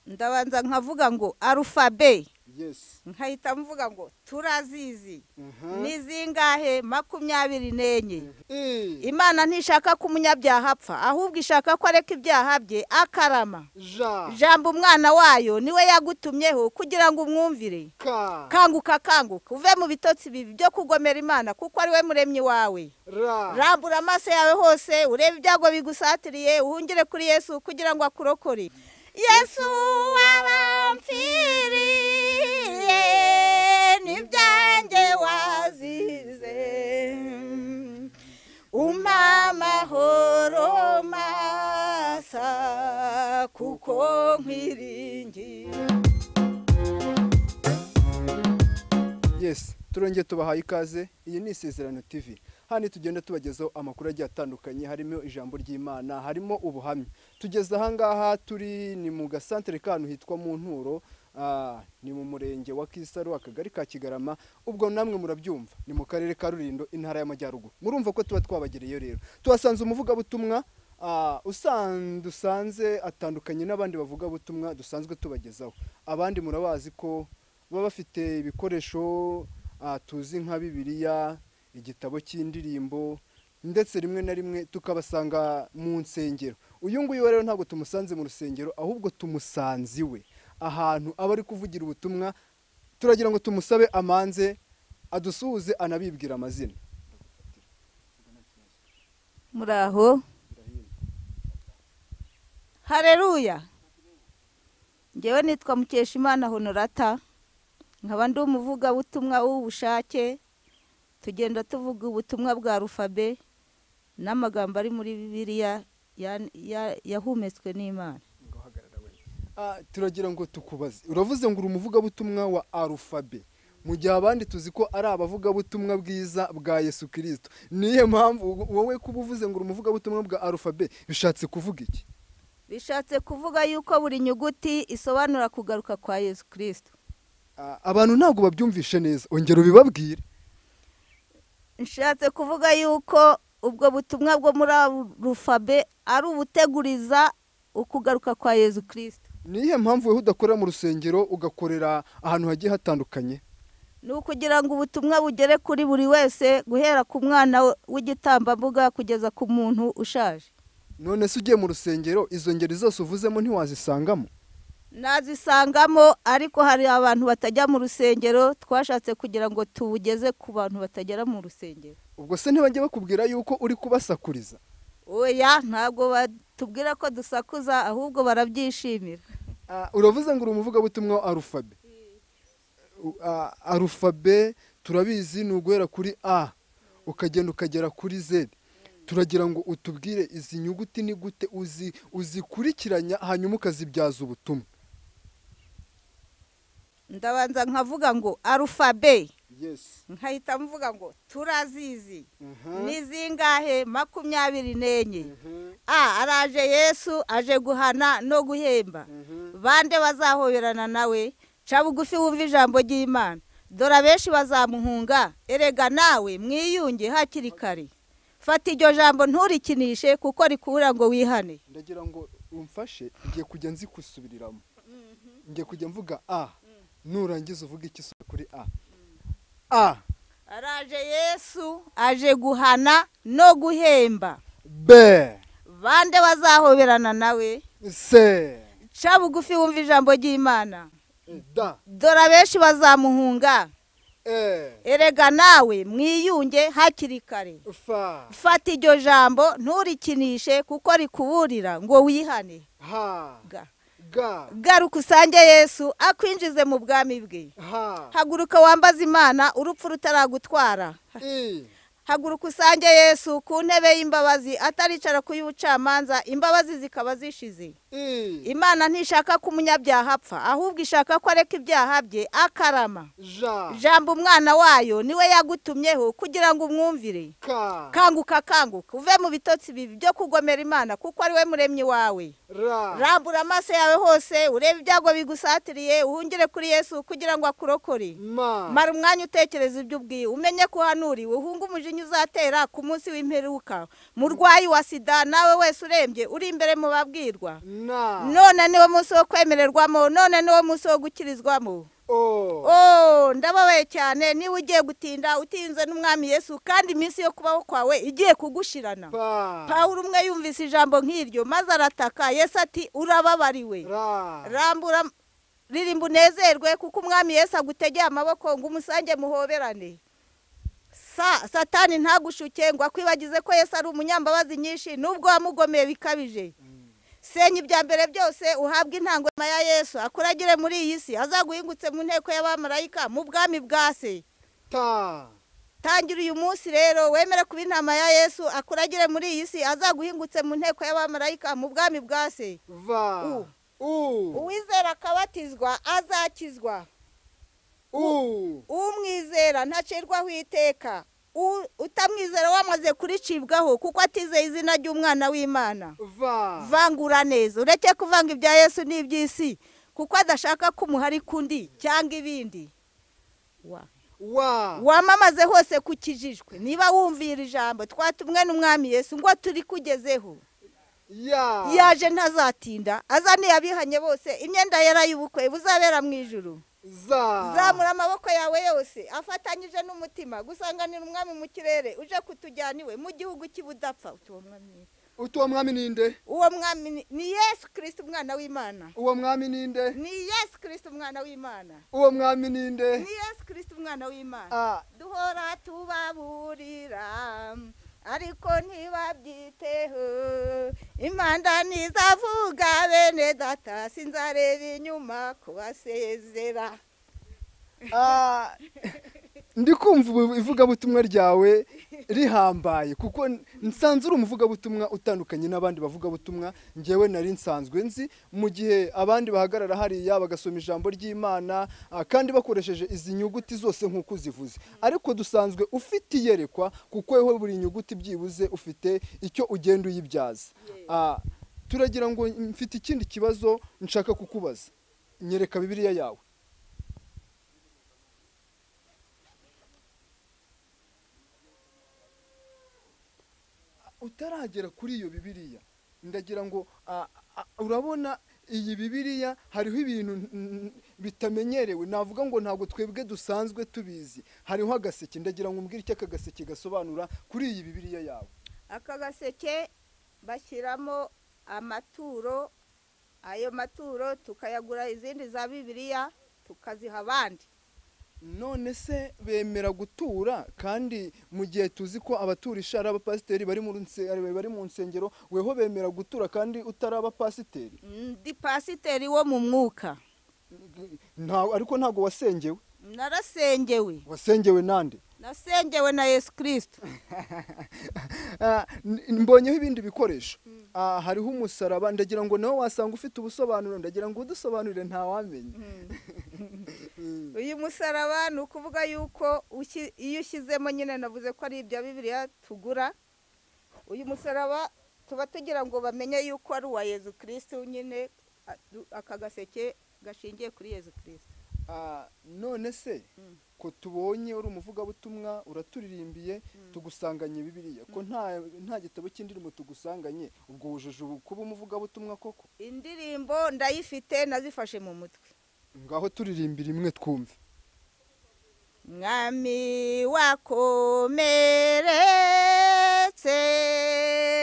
ndabanza nkavuga ngo arufabe. Yes. Nkahita mvuga ngo turazizi. Ni zingahe? 24. Imana ntishaka ko umunyabyaha apfa, ahubwo ishaka ko areka ibyaha bye akarama. Jambo umwana wayo niwe yagutumyeho kugira ngo umwumvire. Kanguka kanguka uve mu bitotsi bibi byo kugomera Imana, kuko ari we muremyi wawe. Rambura amaso yawe hose urebe ibyago bigusatiriye, uhungire kuri Yesu kugira ngo akurokore. Yesu wabampfiriye n'ibyanjye wazize, umpa amahoro masa kuko nkwiringiye. Yes, turongeye tubahaye ikaze. Iyi ni Isezerano TV. Hano tugenda tubagezaho amakuru agiye atandukanye, harimo ijambo ry'Imana, harimo ubuhamya. Tugeze aha ngaha turi ni mu gasantere kantu hitwa mu Nturo, ni mu murenge wa Kisaro, akagari ka Kigarama. Ubwo namwe murabyumva, ni mu karere ka Rulindo, intara y'Amajyaruguru. Murumva ko tuba twabagereyo rero. Tuhasanze umuvugabutumwa dusanze atandukanye n'abandi bavugabutumwa dusanzwe tubagezaho. Abandi murabazi ko baba bafite ibikoresho tuzi nka Bibiliya, igitabo cy'indirimbo, ndetse rimwe na rimwe tukabasanga mu nsengero. Uyu nguyu rero ntabwo tumusanze mu rusengero, ahubwo tumusanze iwe ahantu aba ari kuvugira ubutumwa. Turagira ngo tumusabe amanze adusuhuze anabibwira amazina. Muraho. Haleluya. Ngewe nitwa Mukeshimana Honorata, nkaba ndi umuvugabutumwa w'ubushake. Tugenda tuvuga ubutumwa bwa arufabe n'amagambo ari muri Bibiliya yahumetswe n'Imana. Turagira ngo tukubaze, uravuze ngo uri umuvugabutumwa wa arufabe, mu gihe abandi tuzi ko ari abavugabutumwa bwiza bwa Yesu Kristo. Niyo mpamvu wowe kuba uvuze ngo uri umuvugabutumwa bwa arufabe, bishatse kuvuga iki? Bishatse kuvuga yuko buri nyuguti isobanura kugaruka kwa Yesu Kristo. Abantu ntabwo babyumvishe neza, ongera ubibabwire. Nshatse kuvuga yuko ubwo butumwa bwo muri arufabe ari ubuteguriza ukugaruka kwa Yesu Kristo. Niyo mpamvu wewe udakorera mu rusengero ugakorera ahantu hagiye hatandukanye? Ni ukugira ngo ubutumwa bugere kuri buri wese, guhera ku mwana w'igitambambuga kugeza ku muntu ushaje. None se ugiye mu rusengero, izo ngeri zose uvuzemo ntiwazisangamo? Nazisangamo, ariko hari abantu batajya mu rusengero, twashatse kugira ngo tubugeze ku bantu batagera mu rusengero. Ubwo se ntibajye bakubwira yuko uri kubasakuriza? Oya, ntabwo batubwira ko dusakuza, ahubwo barabyishimira. Uravuze ngo uri umuvugabutumwa wa arufabe. Arufabe turabizi ni uguhera kuri A ukagenda ukagera kuri Z. Turagira ngo utubwire izi nyuguti ni gute uzikurikiranya hanyuma ukazibyaza ubutumwa. Ndabanza nkavuga ngo arufabe. Yes. Nkahita mvuga ngo turazizi. Ni zingahe? 24. Araje Yesu aje guhana no guhemba. Bande bazahoberana nawe? Ca bugufi wumva ijambo ry'Imana. Dora benshi bazamuhunga. Erega nawe mwiyunge hakiri kare. Fata iryo jambo nturikinishe kuko rikubura ngo wihane. Ndagira ngo umfashe, ngiye kujya nzi kusubiriramo. Ngiye kujya mvuga A, nurangiza uvuga iki kuri A. Araje Yesu aje guhana no guhemba. B. Bande bazahoberana nawe? C. Ca bugufi wumva ijambo ry'Imana. D. Dora benshi bazamuhunga. Erega nawe mwiyunge hakiri kare. Fata iryo jambo nturikinishe kuko rikuburira ngo wihane. Garuka usange Yesu akwinjize mu bwami bwe. Haguruka wambaze Imana urupfu rutaragutwara. Haguruka usange Yesu ku ntebe y'imbabazi, ataricara ku y'ubucamanza, imbabazi zikaba zishize. Imana ntishaka ko umunyabyaha apfa, ahubwo ishaka ko areka ibyaha bye akarama. Jambo umwana wayo niwe yagutumyeho kugira ngo umwumvire. Kanguka kanguka uve mu bitotsi bibi byo kugomera Imana, kuko ari we muremyi wawe. Rambura amaso yawe hose urebe ibyago bigusatiriye, uhungire kuri Yesu kugira ngo akurokore. Mara umwanya utekereza ibyo ubwiye, umenye ko hanuriwe, uhunga umujinya umujinya uzatera ku munsi w'imperuka. Murwayi wa sida nawe wese urembye uri imbere mu babwirwa, none niwo munsi wo kwemererwamo, none niwo munsi wo gukirizwamo. Ndababaye cyane niba ugiye gutinda utinze n'umwami Yesu kandi iminsi yo kubaho kwawe igiye kugushirana. Pawulo umwe yumvise ijambo nk'iryo maze arataka. Yesu ati urababariwe, rambura ririmba unezerwe kuko umwami Yesu agutegeye amaboko ngo umusange muhoberane. Satani ntagushuke ngo akwibagize ko Yesu ari umunyambabazi nyinshi nubwo wamugomeye bikabije. Senya ibya mbere byose uhabwe intango ya Yesu akuragire muri iyi si, azaguhingutse mu nteko y'abamarayika mu bwami bwa se. Tangira uyu munsi rero wemere kuba intama ya Yesu akuragire muri iyi si, azaguhingutse mu nteko y'abamarayika mu bwami bwa se. Uwizera akabatizwa azakizwa, umwizera ntacirwaho iteka, utamwizera wamaze kuricibwaho kuko atizeye izina ry'umwana w'Imana. Vangura neza, ureke kuvanga ibya Yesu n'iby'isi kuko adashaka ko umuhari kundi cyangwa ibindi. Wamamaze hose kukijijwe. Niba wumvira ijambo twatumwe n'umwami Yesu ngo turi kugezeho, yaje ntazatinda, azaniye abihanye bose imyenda yera y'ubukwe buzabera mu ijuru. Zamura amaboko yawe yose afatanyije n'umutima gusanganira umwami mu kirere uje kutujyana iwe mu gihugu cy'ubudapfa. Uwo mwami ninde? Uwo mwami ni Yesu Kristo umwana w'Imana. Uwo mwami ninde? Ni Yesu Kristo umwana w'Imana. Uwo mwami ninde? Ni Yesu Kristo umwana w'Imana. Duhora tubaburira ariko ntibabyiteho, impanda nizavuga bene data sinzareba inyuma kubasezera. Ndi kumva ivugabutumwa ryawe rihambaye kuko nsanzwe uri umuvugabutumwa utandukanye n'abandi bavugabutumwa ngewe nari nsanzwe nzi, mu gihe abandi bahagarara hariya bagasoma ijambo ry'Imana kandi bakoresheje izi nyuguti zose nk'uko uzivuze, ariko dusanzwe ufite iyerekwa kuko wewe buri nyuguti byibuze ufite icyo ugenda uyibyaza. Turagira ngo mfite ikindi kibazo nshaka kukubaza, nyereka Bibiliya yawe. Utaragera kuri iyo Bibiliya ndagira ngo urabona iyi Bibiliya hariho ibintu bitamenyerewe, navuga ngo ntabwo twebwe dusanzwe tubizi. Hariho agaseke, ndagira ngo umbwire icyo aka gaseke gasobanura kuri iyi Bibiliya yawe. Aka gaseke bashyiramo amaturo, ayo maturo tukayagura izindi za Bibiliya tukaziha abandi. None se bemera gutura kandi mu gihe tuzi ko abaturisha ari abapasiteri bari mu nsengero, weho bemera gutura kandi utari abapasiteri? Ndi pasiteri wo mu mwuka. Ariko ntago wasengewe? Narasengewe. Wasengewe nande? Nasengewe na Yesu Kristo. Mbonyeho ibindi bikoresho. Hariho umusaraba, ndagira ngo nawe wasanga ufite ubusobanuro, ndagira ngo udusobanurire ntawamenye. Uyu musaraba ni ukuvuga yuko iyo ushyizemo nyine navuze ko ari ibya Bibiliya tugura. Uyu musaraba tuba tugira ngo bamenye yuko ari uwa Yesu Kristo nyine, aka gaseke gashingiye kuri Yesu Kristo. None se ko tubonye uri umuvugabutumwa uraturirimbiye tugusanganye Bibiliya, ko nta gitabo cy'indirimbo tugusanganye, ubwo wujuje kuba umuvugabutumwa koko? Indirimbo ndayifite nazifashe mu mutwe. Ngaho turirimbira imwe twumve. Mwami wakomeretse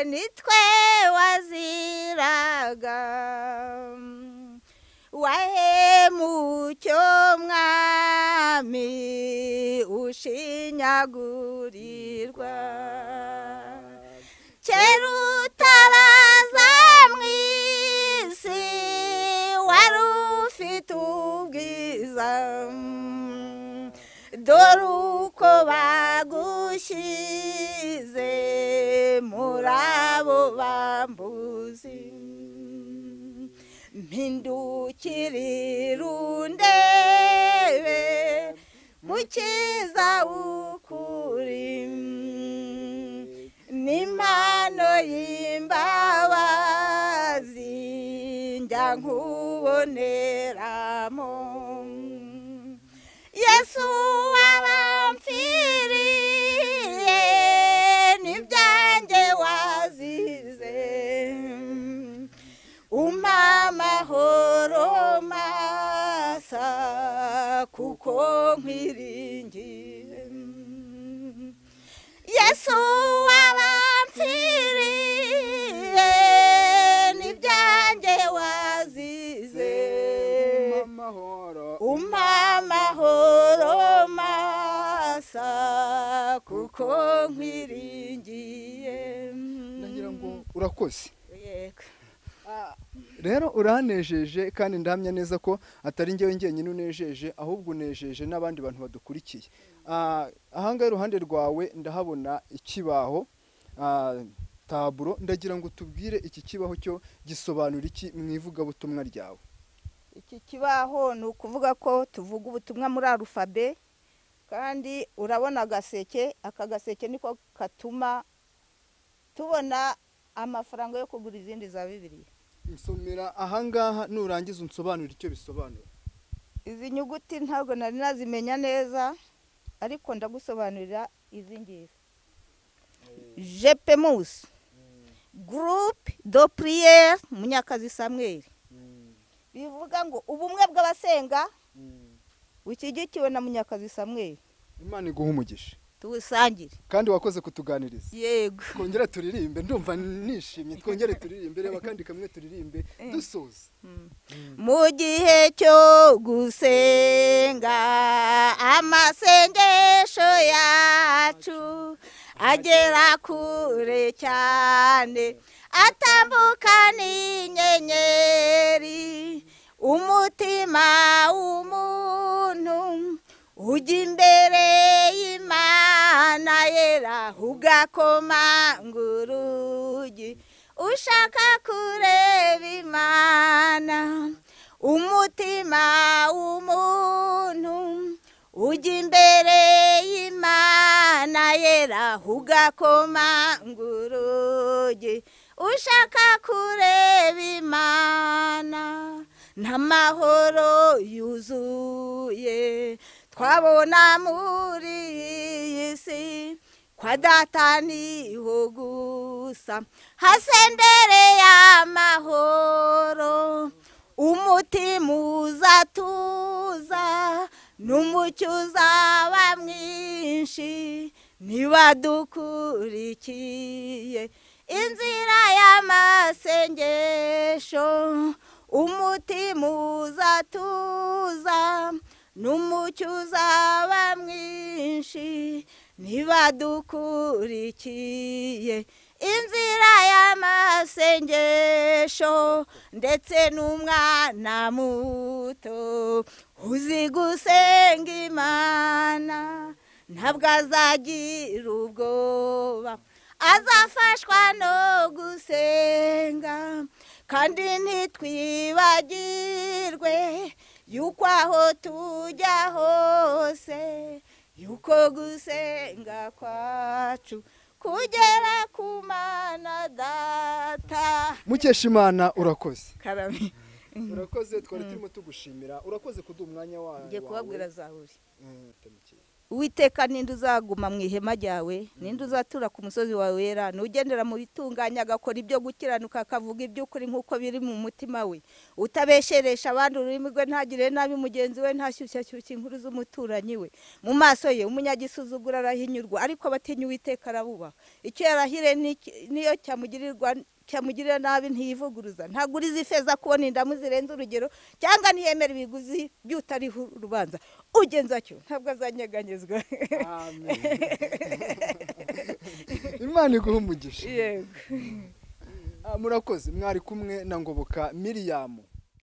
nitwe waziraga, wahemucyo mwami ushinyagurirwa, kera utabaza mwisi wari ufite ubwiza, dore uko bagushyize muri abo bambuzi, mpindukirira undebe mukiza w'ukuri, n'impano y'imbabazi njya nkuboneramo, Yesu wabamfiriye kuko nkwiringiye Yesu wabampfiriye n'ibyanjye wazize umpa amahoro masa kuko nkwiringiye nagira ngo urakoze yego rero uranejeje kandi ndahamya neza ko atari njyewe njyenyine unejeje ahubwo unejeje n'abandi bantu badukurikiye ahangaha iruhande rwawe ndahabona ikibaho taburo ndagira ngo tubwire iki kibaho cyo gisobanura iki mu ivugabutumwa ryawe iki kibaho ni ukuvuga ko tuvuga ubutumwa muri arufabe kandi urabona agaseke aka gaseke niko katuma tubona amafaranga yo kugura izindi za Bibiliya nsomera ahangaha nurangiza unsobanura icyo bisobanura izi nyuguti ntabwo nari nazimenya neza ariko ndagusobanurira izi ngizi jepemus groupe de prière Munyakazi Samuel bivuga ngo ubumwe bw'abasenga bushyigikiwe na Munyakazi Samuel Imana iguha umugisha tuwusangire kandi wakoze kutuganiriza yego twongera turirimbe ndumva nishimye twongere turirimbe reba kandi kamwe turirimbe dusoza mu gihe cyo gusenga amasengesho yacu agera kure cyane atambuka n'inyenyeri umutima w'umuntu ujya imbere y'Imana yera ugakomanga urugi ushaka kureba Imana umutima w'umuntu ujya imbere y'Imana yera ugakomanga urugi ushaka kureba Imana n'amahoro yuzuye twabona muri iyi si kwa data niho gusa hasendereye amahoro umutima uzatuza n'umucyo uzaba mwinshi niba dukurikiye inzira y'amasengesho umutima uzatuza n'umucyo uzaba mwinshi niba dukurikiye inzira y'amasengesho ndetse n'umwana muto uzi gusenga Imana ntabwo azagira ubwoba azafashwa no gusenga kandi ntitwibagirwe yuko aho tujya hose yuko gusenga kwacu kugera ku Mana Data. Mukeshimana urakoze. Karame. Urakoze twari turimo tugushimira urakoze kuduha umwanya wawe. Ngiye kubabwira Zaburi. Temukiye. Uwiteka ninde uzaguma mu ihema ryawe ninde uzatura ku musozi wawe wera nugendera mu bitunganya agakora ibyo gukiranuka akavuga iby'ukuri nk'uko biri mu mutima we utabesheresha abandi ururimi rwe ntagire nabi mugenzi we ntashyushyashyushya inkuru z'umuturanyi we mu maso ye umunyagisuzugura arahinyurwa ariko abatinya Uwiteka arabubaha icyo yarahire niyo cyamugirira nabi ntiyivuguruza ntaguriza ifeza kubona indamu zirenze urugero cyangwa ntiyemera ibiguzi by'utariho urubanza ugenza cyo ntabwo azanyeganyezwa. Amen. Imana iguha umugisha. Yego. Murakoze mwari kumwe na Ngoboka Miriam.